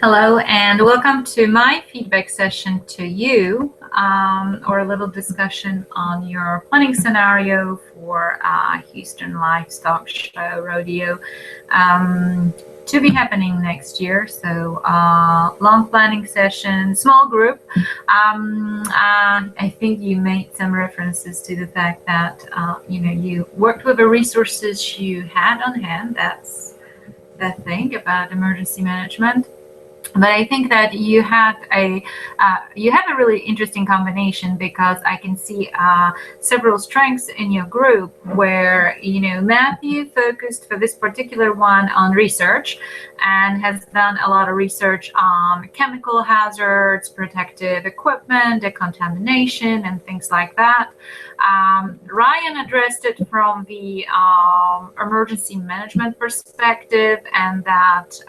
Hello and welcome to my feedback session to you, or a little discussion on your planning scenario for Houston Livestock Show Rodeo to be happening next year. So long planning session, small group. I think you made some references to the fact that you worked with the resources you had on hand. That's the thing about emergency management. But I think that you have a really interesting combination, because I can see several strengths in your group where Matthew focused for this particular one on research and has done a lot of research on chemical hazards, protective equipment, decontamination, and things like that. Ryan addressed it from the emergency management perspective, and that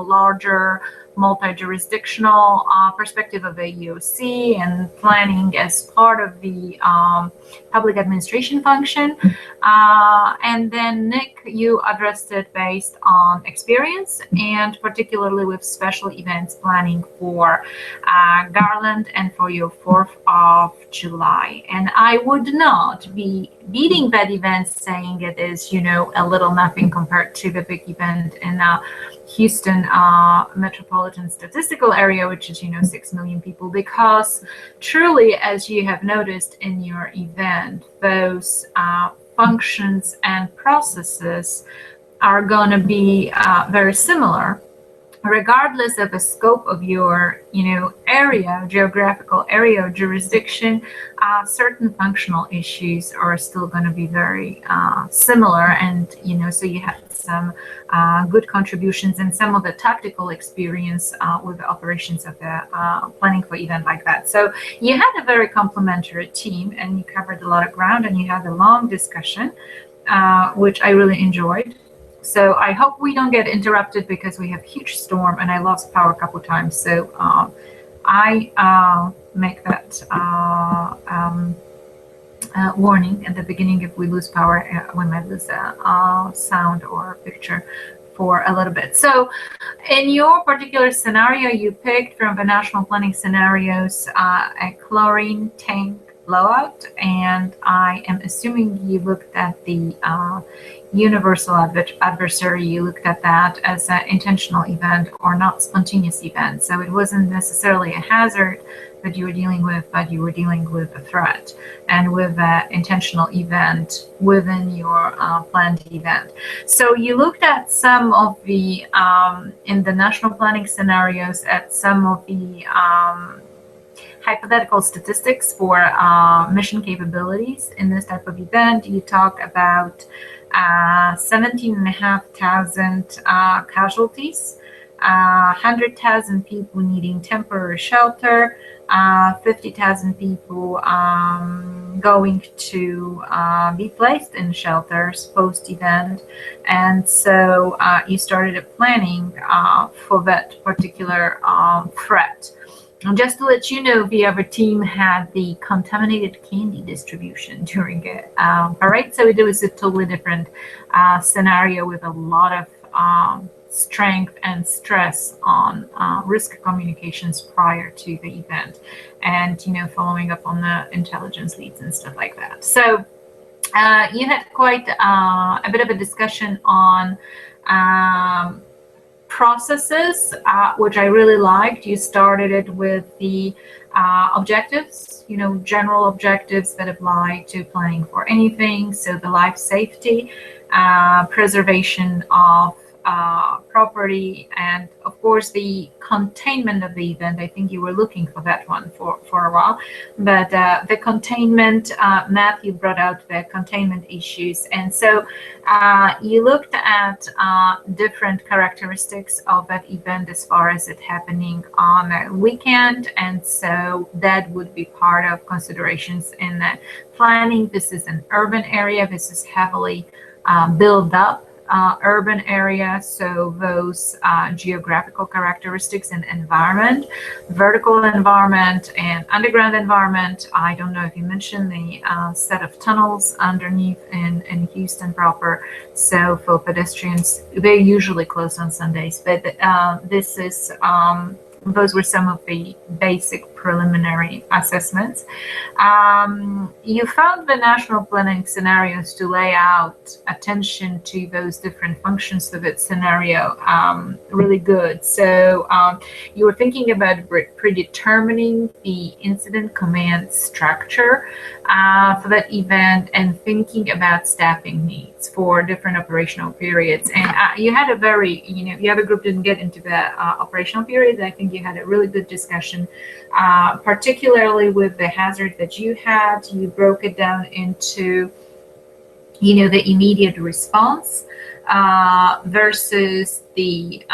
larger multi-jurisdictional perspective of a UOC and planning as part of the public administration function. And then Nick, you addressed it based on experience, and particularly with special events planning for Garland and for your 4th of July. And I would not be beating that event saying it is, a little nothing compared to the big event in Houston metropolitan statistical area, which is 6 million people, because truly, as you have noticed in your event, those functions and processes are going to be very similar, regardless of the scope of your area, geographical area or jurisdiction. Certain functional issues are still going to be very similar, and so you have some good contributions and some of the tactical experience with the operations of the planning for event like that. So you had a very complementary team, and you covered a lot of ground, and you had a long discussion, which I really enjoyed. So I hope we don't get interrupted, because we have a huge storm and I lost power a couple times. So I make that warning at the beginning if we lose power, we might lose a sound or picture for a little bit. So in your particular scenario, you picked from the national planning scenarios a chlorine tank blowout, and I am assuming you looked at the universal adversary. You looked at that as an intentional event or not spontaneous event. So it wasn't necessarily a hazard that you were dealing with, but you were dealing with a threat and with an intentional event within your planned event. So you looked at some of the, in the national planning scenarios, at some of the hypothetical statistics for mission capabilities in this type of event. You talked about 17,500 casualties, 100,000 people needing temporary shelter, 50,000 people going to be placed in shelters post-event. And so you started planning for that particular threat. And just to let you know, the other team had the contaminated candy distribution during it. All right, so it was a totally different scenario with a lot of strength and stress on risk communications prior to the event, and following up on the intelligence leads and stuff like that. So you had quite a bit of a discussion on processes, which I really liked. You started it with the objectives, general objectives that apply to planning for anything. So the life safety, preservation of property, and of course the containment of the event. I think you were looking for that one for a while, but the containment, Matthew brought out the containment issues, and so you looked at different characteristics of that event as far as it happening on a weekend, and so that would be part of considerations in the planning. This is an urban area. This is heavily built up urban area, so those geographical characteristics and environment, vertical environment and underground environment. I don't know if you mentioned the set of tunnels underneath in Houston proper. So for pedestrians, they're usually closed on Sundays, but this is those were some of the basic preliminary assessments. You found the national planning scenarios to lay out attention to those different functions of its scenario really good. So you were thinking about predetermining the incident command structure for that event and thinking about staffing needs for different operational periods. And you had a very, the other group didn't get into the operational periods. I think you had a really good discussion, particularly with the hazard that you had. You broke it down into, the immediate response versus the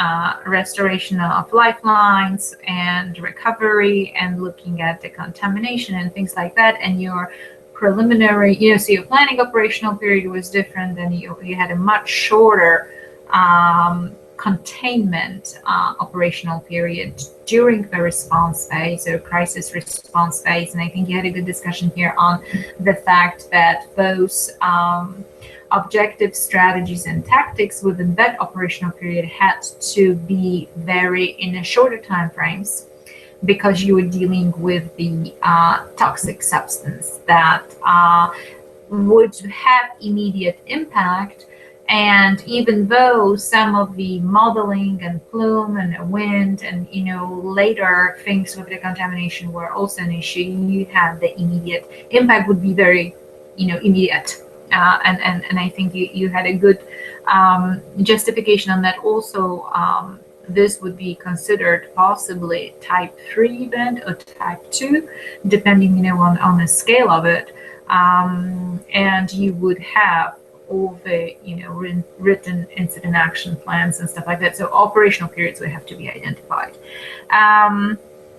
restoration of lifelines and recovery and looking at the contamination and things like that. And your preliminary, so your planning operational period was different. Than you had a much shorter containment operational period during the response phase or crisis response phase. And I think you had a good discussion here on the fact that those objective strategies and tactics within that operational period had to be very in a shorter time frames, because you were dealing with the toxic substance that would have immediate impact. And even though some of the modeling and plume and wind and later things with the contamination were also an issue, you had the immediate impact would be very immediate. And I think you had a good justification on that. Also, this would be considered possibly type 3 event or type 2, depending on the scale of it. And you would have all the written incident action plans and stuff like that. So operational periods would have to be identified.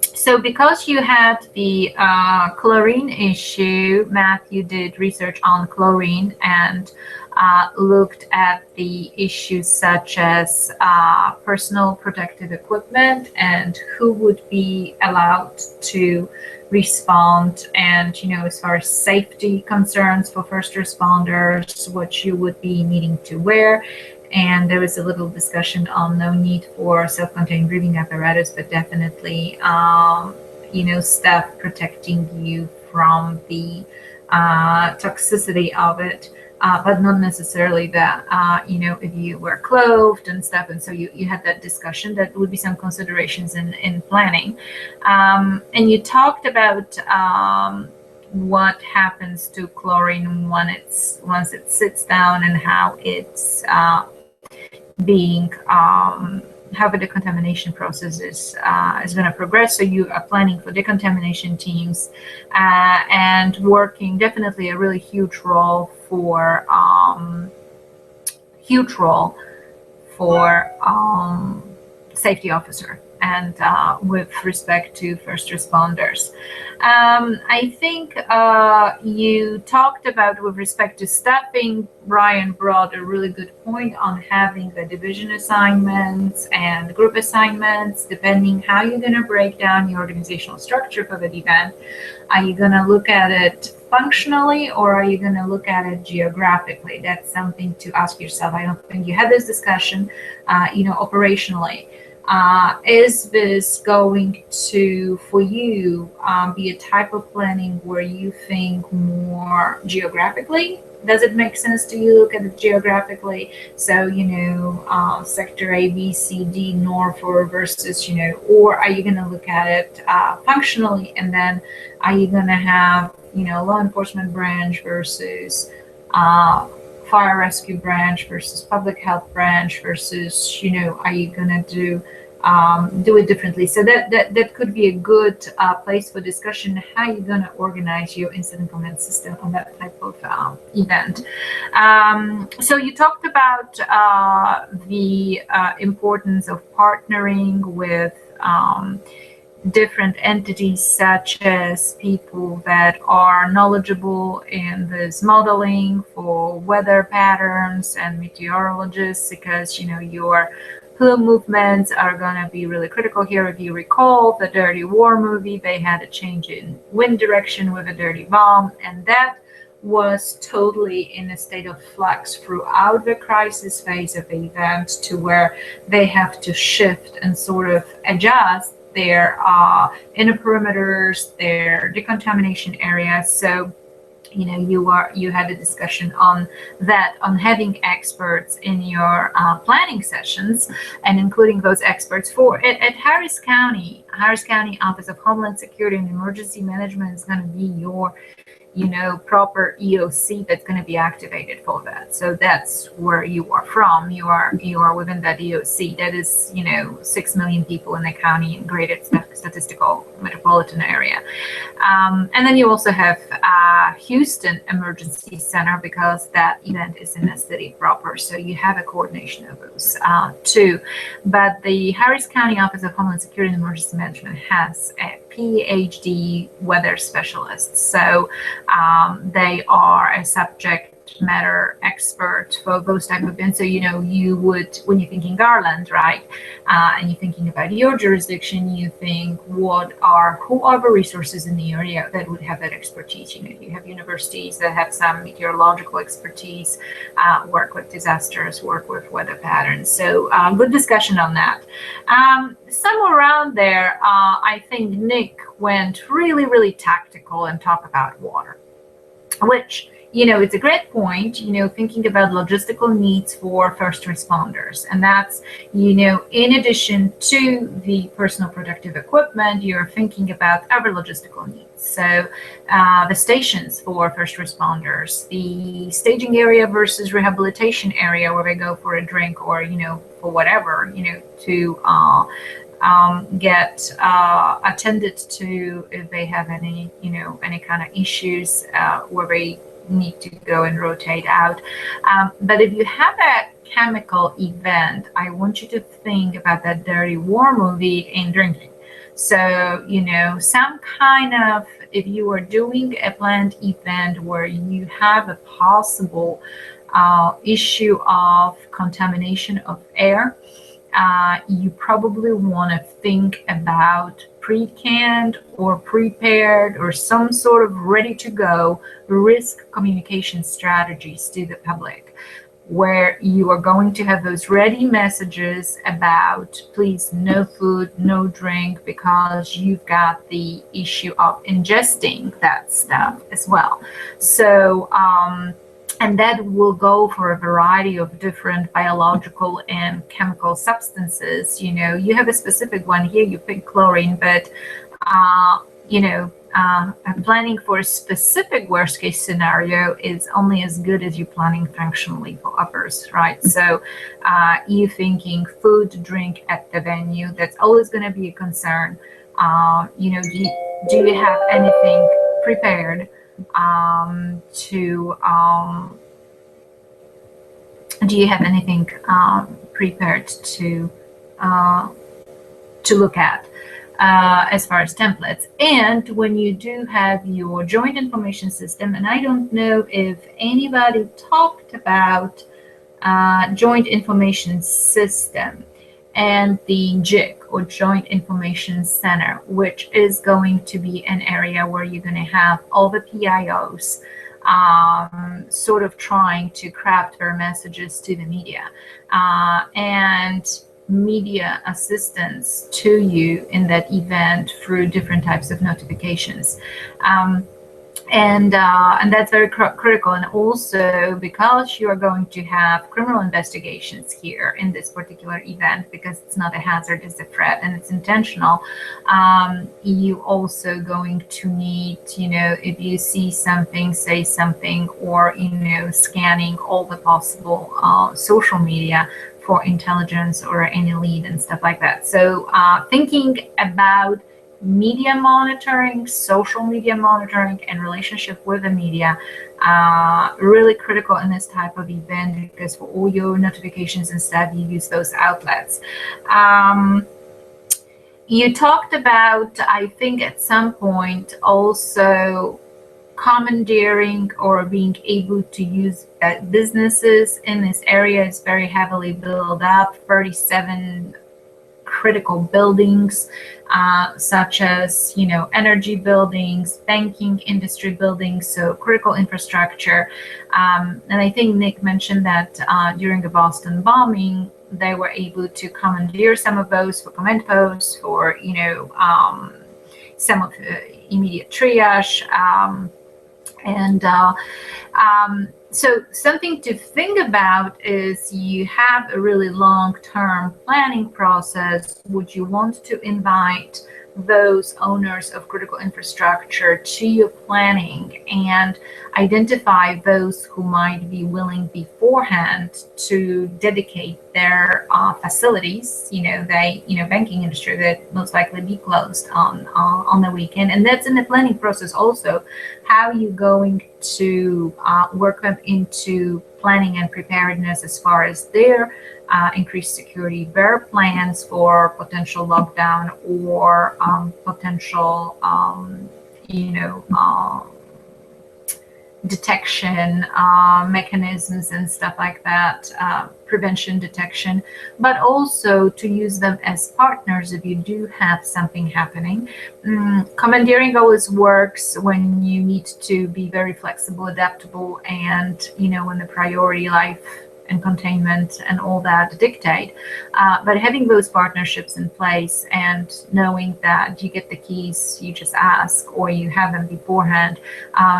So because you had the chlorine issue, Matthew did research on chlorine and looked at the issues such as personal protective equipment and who would be allowed to respond, and as far as safety concerns for first responders, what you would be needing to wear. And there was a little discussion on no need for self-contained breathing apparatus, but definitely stuff protecting you from the toxicity of it. But not necessarily that, if you were clothed and stuff. And so you had that discussion. That would be some considerations in planning. And you talked about what happens to chlorine once it sits down and how it's being how the decontamination process is going to progress. So you are planning for decontamination teams and working, definitely a really huge role for safety officer and with respect to first responders. I think you talked about, with respect to staffing, Brian brought a really good point on having the division assignments and group assignments, depending how you're going to break down your organizational structure for the event. Are you going to look at it functionally, or are you going to look at it geographically? That's something to ask yourself. I don't think you had this discussion, operationally. Is this going to, for you, be a type of planning where you think more geographically? Does it make sense to you look at it geographically? So, sector A, B, C, D, north versus, or are you going to look at it functionally? And then are you going to have, law enforcement branch versus fire rescue branch versus public health branch versus, are you going to do it differently? So that could be a good place for discussion, how you're going to organize your incident command system on that type of event. So you talked about the importance of partnering with different entities such as people that are knowledgeable in this modeling for weather patterns and meteorologists, because your plume movements are going to be really critical here. If you recall the Dirty War movie, they had a change in wind direction with a dirty bomb, and that was totally in a state of flux throughout the crisis phase of the event, to where they have to shift and sort of adjust their inner perimeters, their decontamination areas. So you had a discussion on that, on having experts in your planning sessions, and including those experts at Harris County Office of Homeland Security and Emergency Management is going to be your proper EOC that's going to be activated for that. So that's where you are from. You are within that EOC. That is 6 million people in the county and greater statistical metropolitan area. And then you also have Houston Emergency Center, because that event is in the city proper. So you have a coordination of those too. But the Harris County Office of Homeland Security and Emergency Management has a PhD weather specialist. So they are a subject matter expert for those type of events. So you would, when you're thinking Garland, right, and you're thinking about your jurisdiction, you think who are the resources in the area that would have that expertise. You have universities that have some meteorological expertise, work with disasters, work with weather patterns. So good discussion on that. Somewhere around there, I think Nick went really, really tactical and talked about water, which it's a great point, thinking about logistical needs for first responders. And that's, in addition to the personal protective equipment, you're thinking about other logistical needs. So the stations for first responders, the staging area versus rehabilitation area where they go for a drink or, for whatever, to get attended to if they have any kind of issues where they need to go and rotate out. But if you have a chemical event, I want you to think about that Dirty War movie in drinking. So, some kind of, if you are doing a planned event where you have a possible issue of contamination of air, you probably want to think about pre-canned or prepared or some sort of ready-to-go risk communication strategies to the public, where you are going to have those ready messages about, please, no food, no drink, because you've got the issue of ingesting that stuff as well. So, and that will go for a variety of different biological and chemical substances. You have a specific one here, you pick chlorine, but, planning for a specific worst case scenario is only as good as you planning functionally for others, right? So you thinking food, drink at the venue, that's always going to be a concern. Do you have anything prepared? Do you have anything prepared to look at as far as templates? And when you do have your joint information system, and I don't know if anybody talked about joint information system and the JIC, or Joint Information Center, which is going to be an area where you're going to have all the PIOs sort of trying to craft their messages to the media, and media assistance to you in that event through different types of notifications. And that's very critical. And also, because you are going to have criminal investigations here in this particular event, because it's not a hazard, it's a threat, and it's intentional, you also going to need, if you see something, say something, or, scanning all the possible social media for intelligence or any lead and stuff like that. So thinking about media monitoring, social media monitoring, and relationship with the media, really critical in this type of event, because for all your notifications and stuff, you use those outlets. You talked about, I think at some point, also commandeering or being able to use businesses in this area is very heavily built up. 37 critical buildings, such as energy buildings, banking industry buildings, so critical infrastructure. And I think Nick mentioned that during the Boston bombing, they were able to commandeer some of those for command posts, for some of the immediate triage, and so something to think about is you have a really long-term planning process. Would you want to invite those owners of critical infrastructure to your planning and identify those who might be willing beforehand to dedicate their facilities? Banking industry that most likely be closed on the weekend, and that's in the planning process also. How are you going to work them into planning and preparedness as far as their increased security, their plans for potential lockdown or potential, detection mechanisms and stuff like that, prevention, detection, but also to use them as partners if you do have something happening. Commandeering always works when you need to be very flexible, adaptable, and when the priority life and containment and all that dictate. But having those partnerships in place and knowing that you get the keys, you just ask, or you have them beforehand,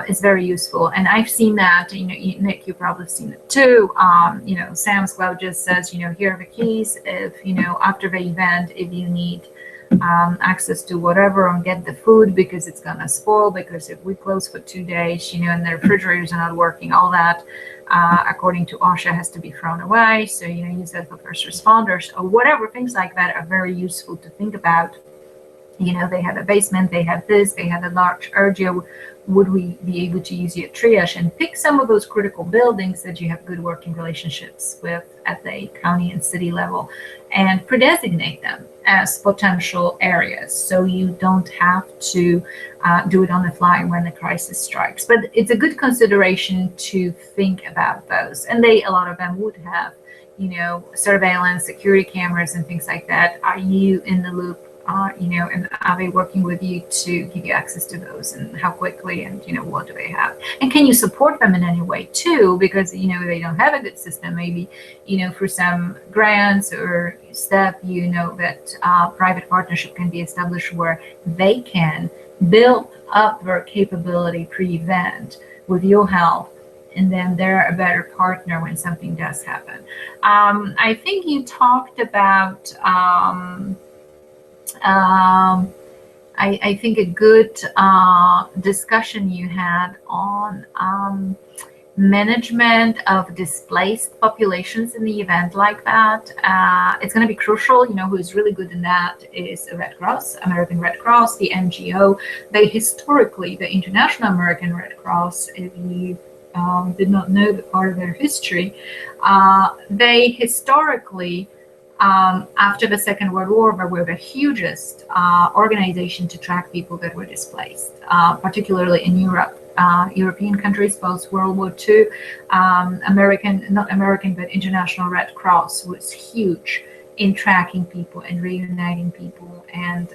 is very useful. And I've seen that, Nick, you probably seen it too. Sam's Club just says, here are the keys. If, after the event, if you need access to whatever, and get the food because it's gonna spoil, because if we close for 2 days, and the refrigerators are not working, all that, according to OSHA, has to be thrown away. So, use that for first responders or whatever. Things like that are very useful to think about. They have a basement, they have this, they have a large area. Would we be able to use your triage and pick some of those critical buildings that you have good working relationships with at the county and city level, and pre-designate them as potential areas, so you don't have to do it on the fly when the crisis strikes. But it's a good consideration to think about those, and a lot of them would have surveillance, security cameras and things like that. Are you in the loop? And are they working with you to give you access to those, and how quickly, and what do they have, and can you support them in any way too? Because they don't have a good system. Maybe for some grants or stuff, that private partnership can be established where they can build up their capability pre-event with your help, and then they're a better partner when something does happen. I think you talked about I think a good discussion you had on management of displaced populations in the event like that. It's going to be crucial. Who is really good in that is Red Cross, American Red Cross, the NGO. They historically, the International American Red Cross, if you did not know the part of their history, they historically, after the Second World War, they were the hugest organization to track people that were displaced, particularly in Europe. European countries post World War II, but International Red Cross was huge in tracking people and reuniting people and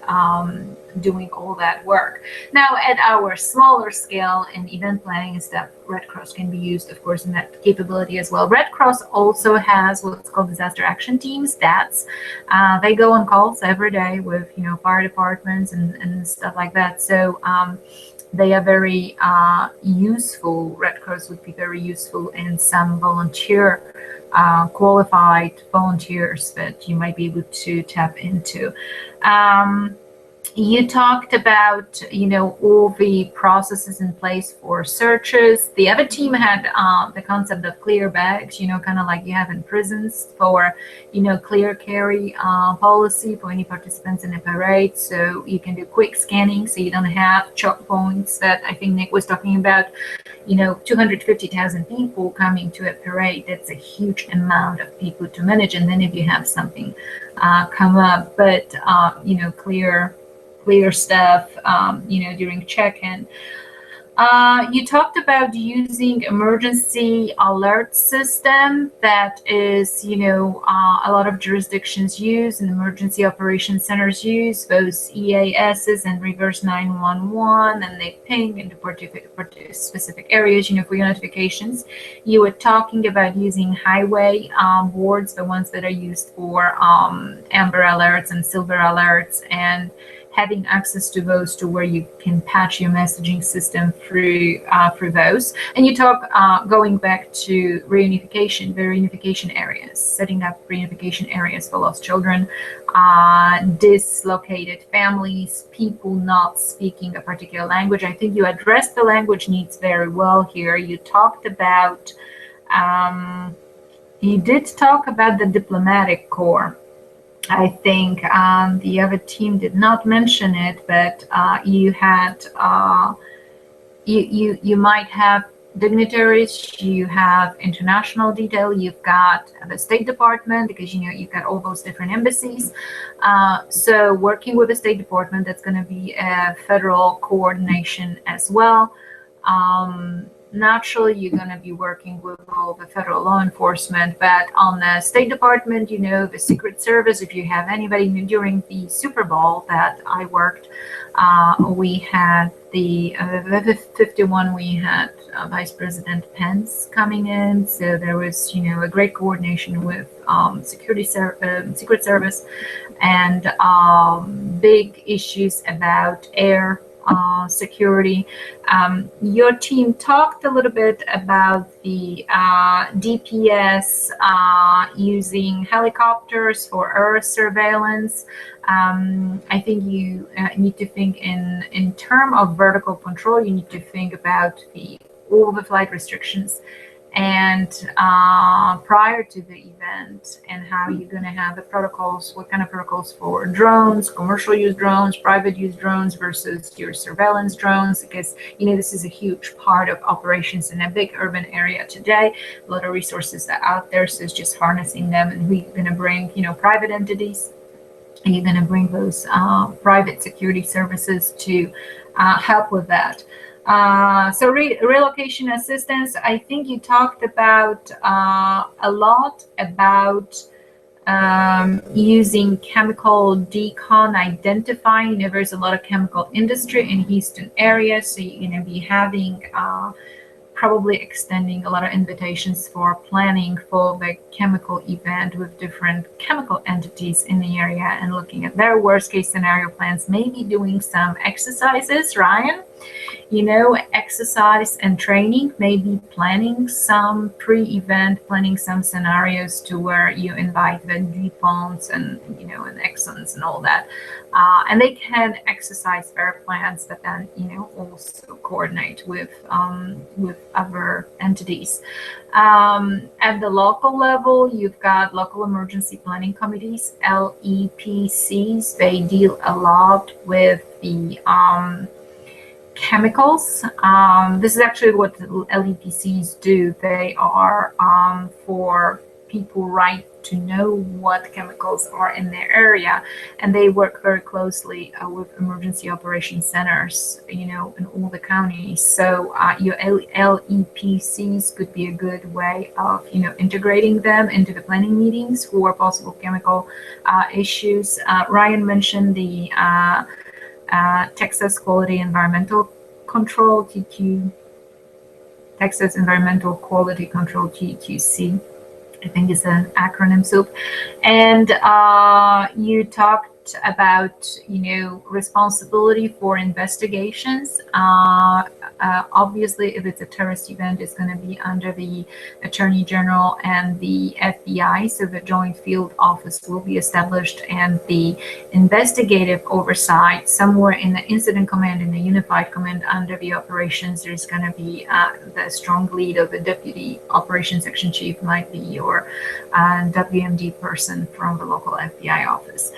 doing all that work. Now, at our smaller scale in event planning and stuff, Red Cross can be used, of course, in that capability as well. Red Cross also has what's called disaster action teams. They go on calls every day with fire departments and stuff like that. So they are very useful. Red Cross would be very useful in some volunteer, qualified volunteers that you might be able to tap into. You talked about, all the processes in place for searches. The other team had the concept of clear bags, kind of like you have in prisons for, clear carry policy for any participants in a parade. So you can do quick scanning, so you don't have choke points that I think Nick was talking about. 250,000 people coming to a parade, that's a huge amount of people to manage. And then if you have something come up, but, clear stuff, during check-in. You talked about using emergency alert system that is, a lot of jurisdictions use and emergency operations centers use, those EASs and reverse 911, and they ping into specific areas, for your notifications. You were talking about using highway boards, the ones that are used for amber alerts and silver alerts, and having access to those to where you can patch your messaging system through those. And you talk going back to the reunification areas, setting up reunification areas for lost children, dislocated families, people not speaking a particular language. I think you addressed the language needs very well here. You talked about, you did talk about the diplomatic corps. I think the other team did not mention it, but you had you might have dignitaries, you have international detail, you've got the State Department, because you've got all those different embassies. So working with the State Department, that's going to be a federal coordination as well. Naturally, you're going to be working with all the federal law enforcement, but on the State Department, the Secret Service, if you have anybody during the Super Bowl that I worked, we had the 51, we had Vice President Pence coming in. So there was, a great coordination with Secret Service, and big issues about air security. Your team talked a little bit about the DPS using helicopters for air surveillance. I think you need to think in terms of vertical control. You need to think about all the flight restrictions and prior to the event, and how you're going to have the protocols, what kind of protocols for drones, commercial use drones, private use drones versus your surveillance drones, because this is a huge part of operations in a big urban area today. A lot of resources are out there, so it's just harnessing them. And we're going to bring private entities, and you're going to bring those private security services to help with that. So relocation assistance, I think you talked about a lot about using chemical decon, identifying. There's a lot of chemical industry in Houston area, so you're going to be having probably extending a lot of invitations for planning for the chemical event with different chemical entities in the area and looking at their worst case scenario plans, maybe doing some exercises, Ryan, exercise and training, maybe planning some pre-event, planning some scenarios to where you invite the DuPonts and, and Exxons and all that. And they can exercise their plans, but then, also coordinate with other entities. At the local level, you've got local emergency planning committees, LEPCs. They deal a lot with the chemicals. This is actually what LEPCs do. They are for people to know what chemicals are in their area, and they work very closely with emergency operations centers, in all the counties. So your LEPCs could be a good way of, integrating them into the planning meetings for possible chemical issues. Ryan mentioned the Texas Quality Environmental Control, TQ, Texas Environmental Quality Control, TQC, I think is an acronym soup. And you talked about responsibility for investigations. Obviously, if it's a terrorist event, it's going to be under the Attorney General and the FBI. So the Joint Field Office will be established, and the investigative oversight somewhere in the Incident Command, in the Unified Command under the operations, there's going to be the strong lead of the Deputy Operations Section Chief, might be your WMD person from the local FBI office.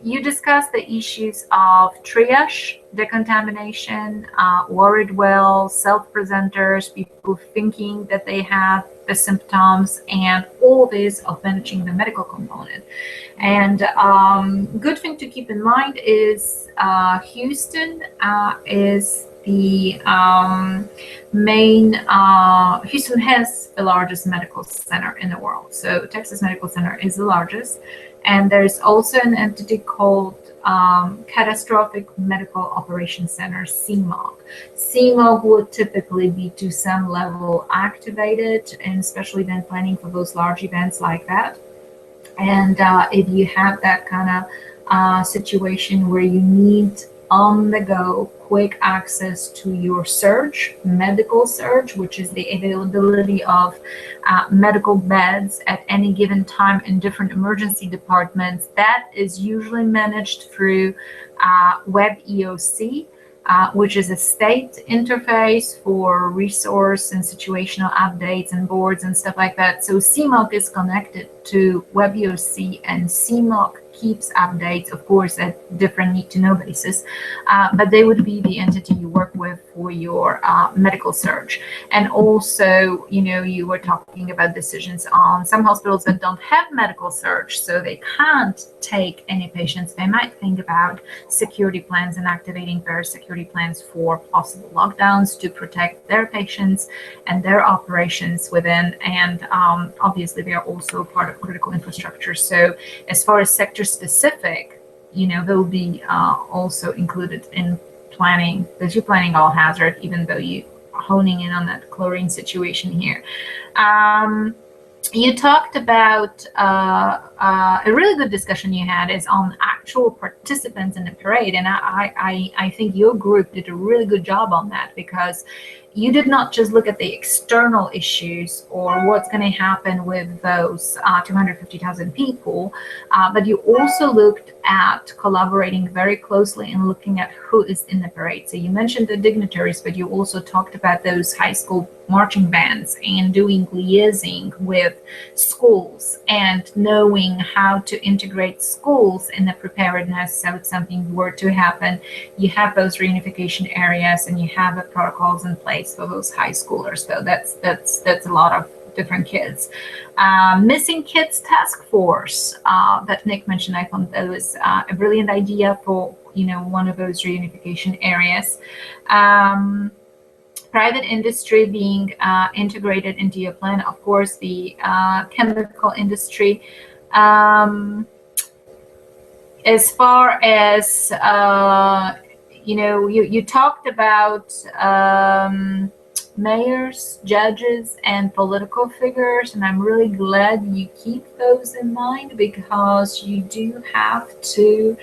You discussed the issues of triage, decontamination, worried wells, self-presenters, people thinking that they have the symptoms, and all this of managing the medical component. And good thing to keep in mind is Houston is the main, Houston has the largest medical center in the world. So Texas Medical Center is the largest. And there's also an entity called Catastrophic Medical Operations Center, CMOC. CMOC would typically be to some level activated, and especially then planning for those large events like that. And if you have that kind of situation where you need on the go quick access to your surge, medical surge, which is the availability of medical beds at any given time in different emergency departments, that is usually managed through WebEOC, which is a state interface for resource and situational updates and boards and stuff like that. So CMOC is connected to WebEOC, and CMOC keeps updates, of course, at different need-to-know basis, but they would be the entity you work with for your medical surge. And also, you were talking about decisions on some hospitals that don't have medical surge, so they can't take any patients. They might think about security plans and activating their security plans for possible lockdowns to protect their patients and their operations within. And obviously, they are also part of critical infrastructure. So as far as sector specific, they'll be also included in planning, because you're planning all hazard, even though you honing in on that chlorine situation here. You talked about a really good discussion you had is on actual participants in the parade, and I think your group did a really good job on that, because you did not just look at the external issues or what's going to happen with those 250,000 people, but you also looked at collaborating very closely and looking at who is in the parade. So you mentioned the dignitaries, but you also talked about those high school marching bands and doing liaising with schools and knowing how to integrate schools in the preparedness. So if something were to happen, you have those reunification areas and you have the protocols in place for those high schoolers. So that's a lot of different kids. Missing Kids Task Force that Nick mentioned, I thought that was a brilliant idea for one of those reunification areas. Private industry being integrated into your plan, of course, the chemical industry. As far as you talked about mayors, judges, and political figures, and I'm really glad you keep those in mind, because you do have to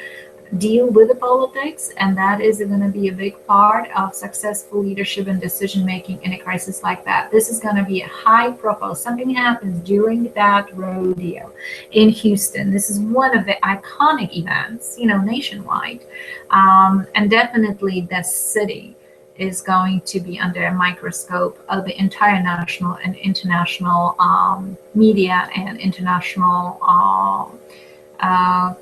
deal with the politics, and that is going to be a big part of successful leadership and decision making in a crisis like that. This is going to be a high profile. Something happens during that rodeo in Houston. This is one of the iconic events, nationwide, and definitely the city is going to be under a microscope of the entire national and international media and international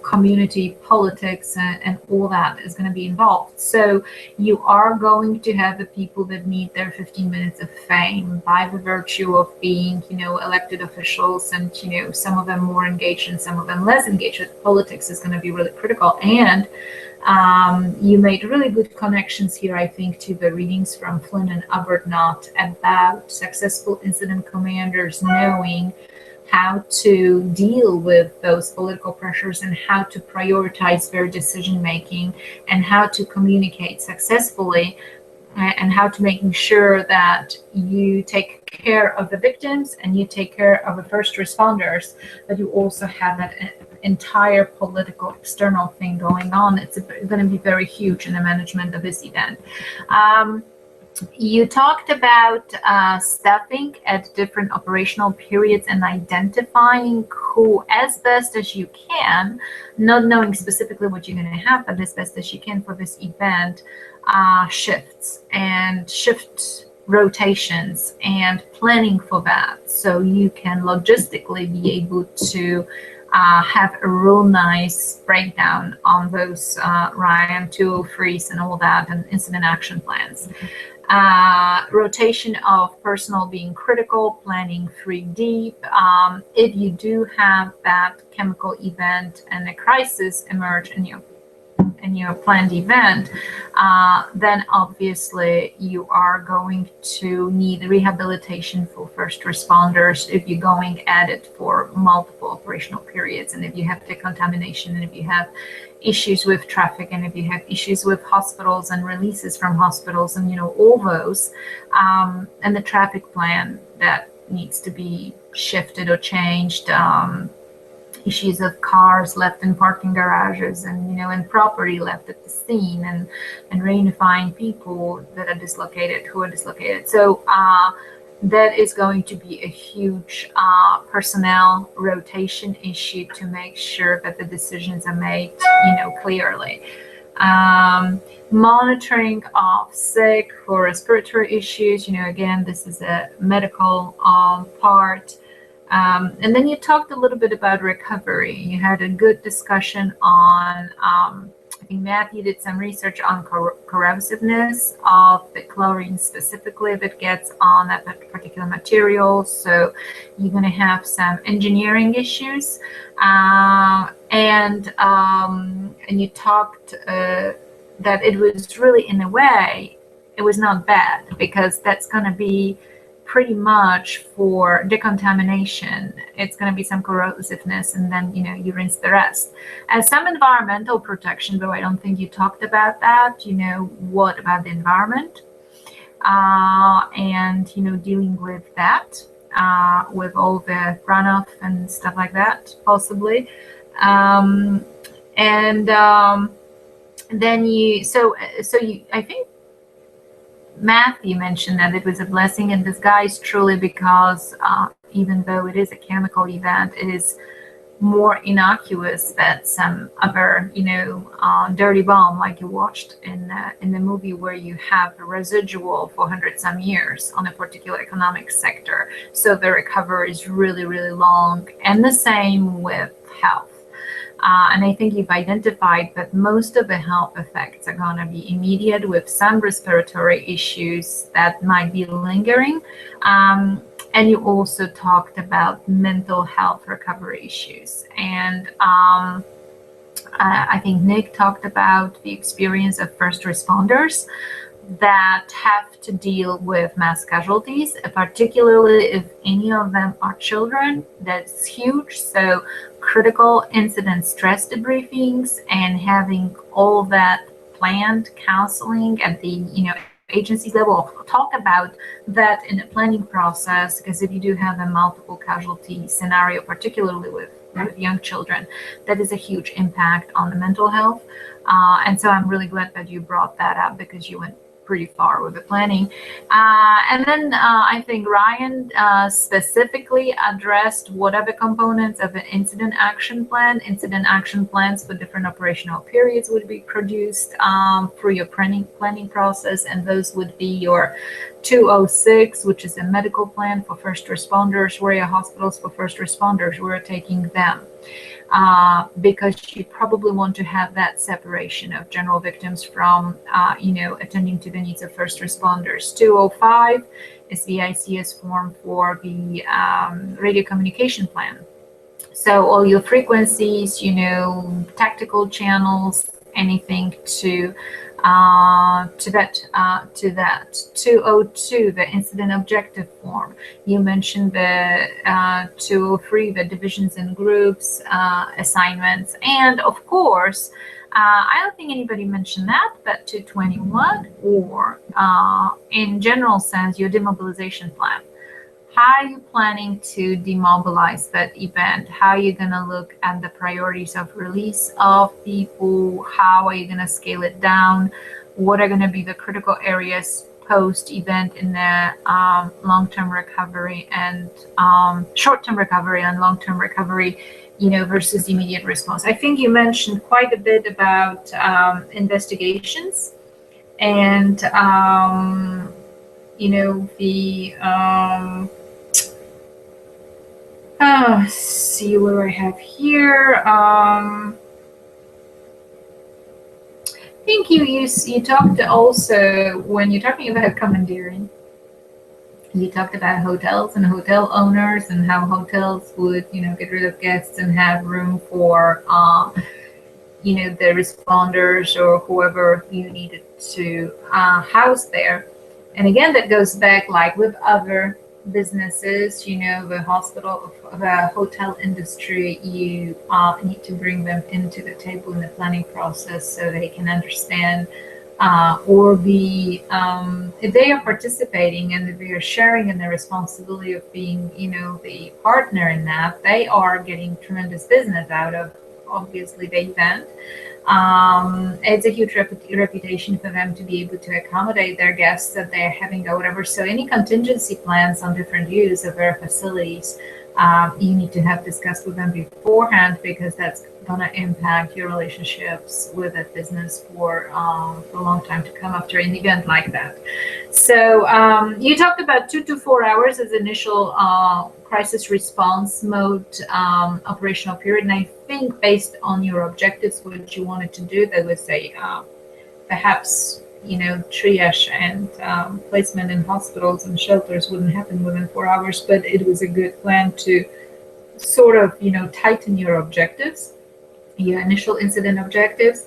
community politics, and all that is going to be involved. So you are going to have the people that need their 15 minutes of fame by the virtue of being, elected officials, and, some of them more engaged and some of them less engaged. Politics is going to be really critical. And you made really good connections here, I think, to the readings from Flynn and Arbuthnot about successful incident commanders knowing how to deal with those political pressures and how to prioritize their decision making and how to communicate successfully, and how to making sure that you take care of the victims and you take care of the first responders, but you also have that entire political external thing going on, it's going to be very huge in the management of this event. You talked about staffing at different operational periods and identifying who, as best as you can, not knowing specifically what you're going to have, but as best as you can for this event, shifts and shift rotations and planning for that, so you can logistically be able to have a real nice breakdown on those Ryan 203s and all that, and incident action plans. Rotation of personnel being critical, planning 3 deep. If you do have that chemical event and a crisis emerge in your planned event, then obviously you are going to need rehabilitation for first responders if you're going at it for multiple operational periods, and if you have decontamination, and if you have issues with traffic, and if you have issues with hospitals and releases from hospitals, and all those, and the traffic plan that needs to be shifted or changed, issues of cars left in parking garages, and property left at the scene, and reunifying people that are dislocated, who are dislocated. So that is going to be a huge personnel rotation issue to make sure that the decisions are made, clearly. Monitoring of sick for respiratory issues, again, this is a medical part. And then you talked a little bit about recovery. You had a good discussion on, I think Matthew did some research on corrosiveness of the chlorine specifically that gets on that particular material. So you're going to have some engineering issues. And you talked that it was really, in a way, it was not bad, because that's going to be pretty much for decontamination. It's going to be some corrosiveness, and then you rinse the rest. As some environmental protection, though I don't think you talked about that. What about the environment, and dealing with that, with all the runoff and stuff like that, possibly. Then I think Matthew mentioned that it was a blessing in disguise, truly, because even though it is a chemical event, it is more innocuous than some other, dirty bomb like you watched in the movie, where you have a residual for 100-some years on a particular economic sector. So the recovery is really, really long, and the same with health. And I think you've identified that most of the health effects are going to be immediate, with some respiratory issues that might be lingering. And you also talked about mental health recovery issues. And I think Nick talked about the experience of first responders that have to deal with mass casualties, particularly if any of them are children. That's huge. So critical incident stress debriefings and having all that planned counseling at the agency level. I'll talk about that in the planning process, because if you do have a multiple casualty scenario, particularly with young children, that is a huge impact on the mental health. And so I'm really glad that you brought that up, because you went pretty far with the planning. And then I think Ryan specifically addressed what are the components of an incident action plan. Incident action plans for different operational periods would be produced through your planning process, and those would be your 206, which is a medical plan for first responders, where your hospitals for first responders, we're taking them. Because you probably want to have that separation of general victims from, attending to the needs of first responders. 205 is the ICS form for the radio communication plan. So all your frequencies, tactical channels, anything to that. 202, the incident objective form. You mentioned the 203, the divisions and groups, assignments, and of course, I don't think anybody mentioned that, but 221, or in general sense, your demobilization plan. how are you planning to demobilize that event? How are you going to look at the priorities of release of people? How are you going to scale it down? What are going to be the critical areas post-event in the long-term recovery and short-term recovery and long-term recovery, versus immediate response? I think you mentioned quite a bit about investigations and the see what do I have here. I think you talked also, when you're talking about commandeering, you talked about hotels and hotel owners and how hotels would get rid of guests and have room for the responders or whoever you needed to house there. And again, that goes back like with other businesses, the hotel industry, you need to bring them into the table in the planning process so they can understand or be, if they are participating and if they are sharing in the responsibility of being, the partner in that, they are getting tremendous business out of, obviously, the event. It's a huge reputation for them to be able to accommodate their guests that they're having or whatever. So any contingency plans on different use of their facilities, you need to have discussed with them beforehand, because that's going to impact your relationships with that business for a long time to come after an event like that. So you talked about 2 to 4 hours as initial crisis response mode operational period. And I think based on your objectives, what you wanted to do, that was say perhaps triage and placement in hospitals and shelters wouldn't happen within 4 hours, but it was a good plan to sort of tighten your objectives, your initial incident objectives.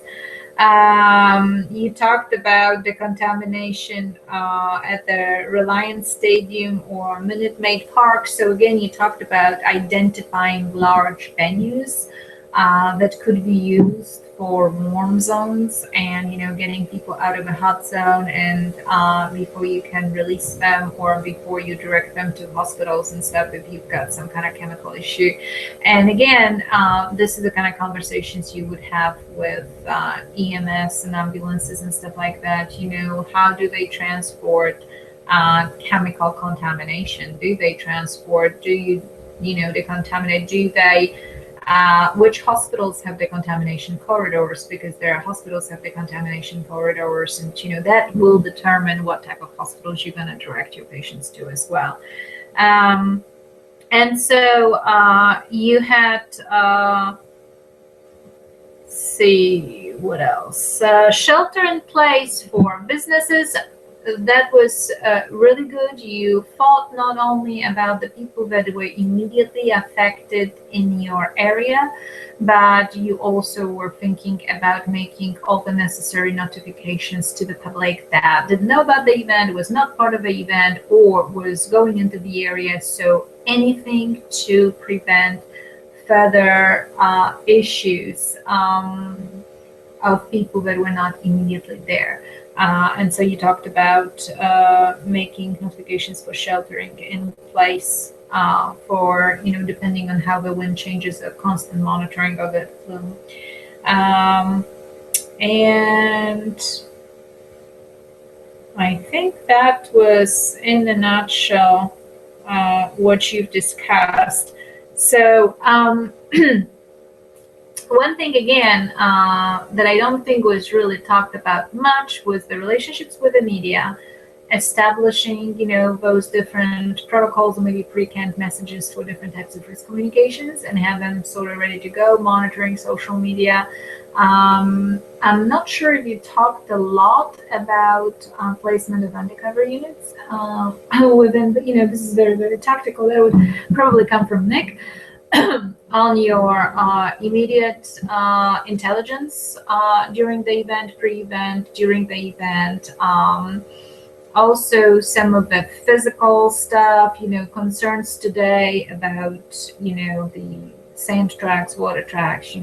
You talked about the contamination at the Reliance Stadium or Minute Maid Park. So again, you talked about identifying large venues that could be used for warm zones and getting people out of a hot zone, and before you can release them or before you direct them to hospitals and stuff if you've got some kind of chemical issue. And again, this is the kind of conversations you would have with EMS and ambulances and stuff like that. How do they transport chemical contamination? Do they transport? Do you decontaminate? Do they which hospitals have decontamination corridors? Because there are hospitals have decontamination corridors, and that will determine what type of hospitals you're going to direct your patients to as well. And so you had see what else, shelter in place for businesses. That was really good. You thought not only about the people that were immediately affected in your area, but you also were thinking about making all the necessary notifications to the public that didn't know about the event, was not part of the event, or was going into the area. So anything to prevent further issues of people that were not immediately there. And so you talked about making notifications for sheltering in place for, depending on how the wind changes, a constant monitoring of it. And I think that was, in a nutshell, what you've discussed. So one thing again that I don't think was really talked about much was the relationships with the media, establishing those different protocols and maybe pre-canned messages for different types of risk communications and have them sort of ready to go, monitoring social media. I'm not sure if you talked a lot about placement of undercover units within, this is very, very tactical. That would probably come from Nick. On your immediate intelligence during the event, pre-event, during the event, also some of the physical stuff, concerns today about, the sand tracks, water tracks,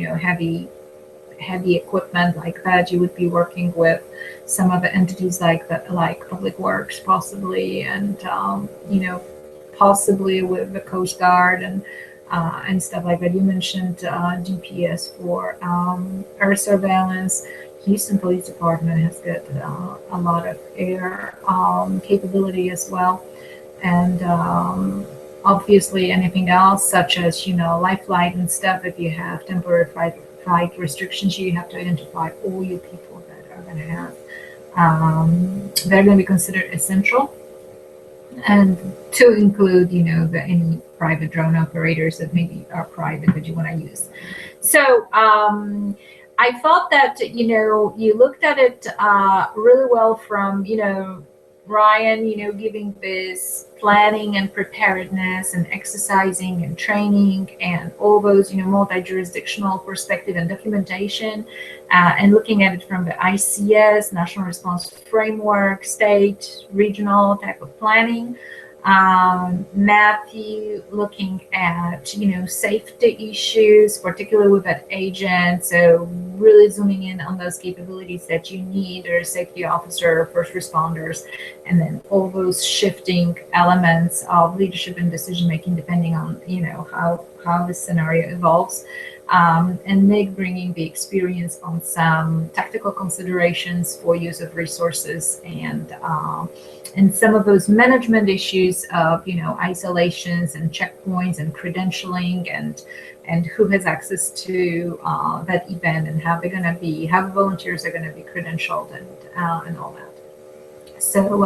heavy equipment like that. You would be working with some of the entities like that, like Public Works possibly, and, possibly with the Coast Guard and stuff like that. You mentioned GPS for air surveillance. Houston Police Department has got a lot of air capability as well, and obviously anything else such as life flight and stuff. If you have temporary flight restrictions, you have to identify all your people that are going to have they're going to be considered essential, and to include any private drone operators that maybe are private that you want to use. So I thought that you looked at it really well from Ryan, giving this planning and preparedness and exercising and training and all those, multi-jurisdictional perspective and documentation, and looking at it from the ICS, National Response Framework, state, regional type of planning. Matthew looking at safety issues, particularly with that agent, so really zooming in on those capabilities that you need, or safety officer, first responders, and then all those shifting elements of leadership and decision making depending on how the scenario evolves. And Nick bringing the experience on some tactical considerations for use of resources and some of those management issues of isolations and checkpoints and credentialing and who has access to that event and how they're going to be, how the volunteers are going to be credentialed and all that. So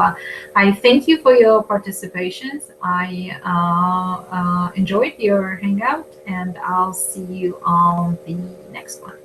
I thank you for your participations. I enjoyed your Hangout, and I'll see you on the next one.